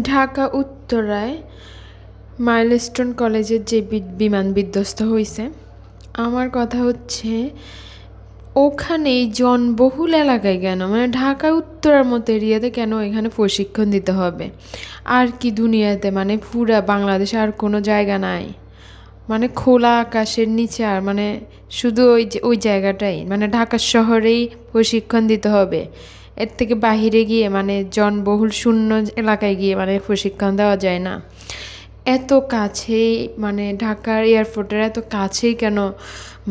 ঢাকা উত্তরায় মাইলস্টোন কলেজের যে বিমান বিধ্বস্ত হয়েছে, আমার কথা হচ্ছে ওখানে এই জনবহুল এলাকায় কেন, মানে ঢাকা উত্তরার মতো এরিয়াতে কেন এখানে প্রশিক্ষণ দিতে হবে? আর কি দুনিয়াতে, মানে পুরা বাংলাদেশে আর কোনো জায়গা নাই? মানে খোলা আকাশের নিচে আর মানে শুধু ওই জায়গাটাই, মানে ঢাকা শহরেই প্রশিক্ষণ দিতে হবে? এর থেকে বাহিরে গিয়ে মানে জনবহুল শূন্য এলাকায় গিয়ে মানে প্রশিক্ষণ দেওয়া যায় না? এত কাছেই, মানে ঢাকার এয়ারপোর্টের এত কাছেই কেন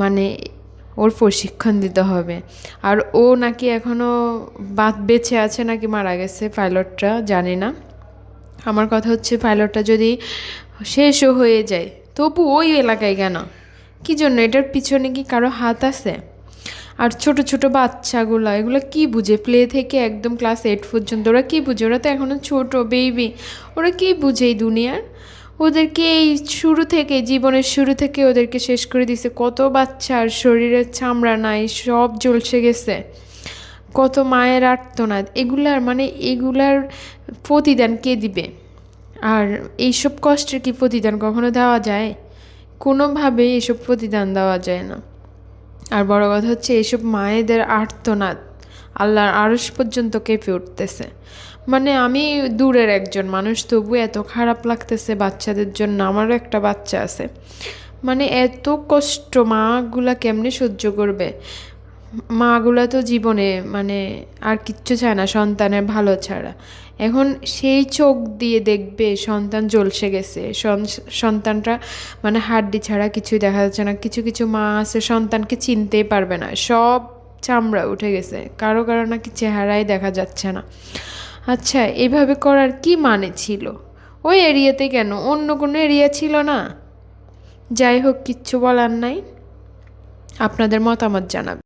মানে ওর প্রশিক্ষণ দিতে হবে? আর ও নাকি এখনও বেঁচে আছে নাকি মারা গেছে পাইলটটা, জানি না। আমার কথা হচ্ছে পাইলটটা যদি শেষও হয়ে যায়, তবু ওই এলাকায় কেন? কী জন্য? এটার পিছনে কি কারো হাত আছে? আর ছোট ছোট বাচ্চাগুলো, এগুলো কি বুঝে? প্লে থেকে একদম ক্লাস 8 পর্যন্ত ওরা কি বুঝে? ওরা তো এখনও ছোট বেবি, ওরা কি বুঝে এই দুনিয়ার? ওদেরকে এই শুরু থেকে, জীবনের শুরু থেকে ওদেরকে শেষ করে দিছে। কত বাচ্চার শরীরের চামড়া নাই, সব ঝলসে গেছে। কত মায়ের আর্তনাদ, এগুলার প্রতিদান কে দিবে? আর এইসব কষ্টের কি প্রতিদান কখনো দেওয়া যায়? কোনোভাবেই এসব প্রতিদান দেওয়া যায় না। আর বড় কথা হচ্ছে এইসব মায়েদের আর্তনাদ আল্লাহর আরশ পর্যন্ত কেঁপে উঠতেছে। মানে আমি দূরের একজন মানুষ, তবু এত খারাপ লাগতেছে বাচ্চাদের জন্য। আমারও একটা বাচ্চা আছে, মানে এত কষ্ট মাগুলা কেমনে সহ্য করবে? মাগুলা তো জীবনে মানে আর কিচ্ছু চায় না সন্তানের ভালো ছাড়া। এখন সেই চোখ দিয়ে দেখবে সন্তান ঝলসে গেছে, সন্তানটা মানে হাড্ডি ছাড়া কিছুই দেখা যাচ্ছে না। কিছু কিছু মা আছে সন্তানকে চিনতেই পারবে না, সব চামড়া উঠে গেছে, কারো কারো নাকি চেহারাই দেখা যাচ্ছে না। আচ্ছা, এভাবে করার কি মানে ছিল? ওই এরিয়াতে কেন, অন্য কোনো এরিয়া ছিল না? যাই হোক, কিচ্ছু বলার নাই। আপনাদের মতামত জানাবেন।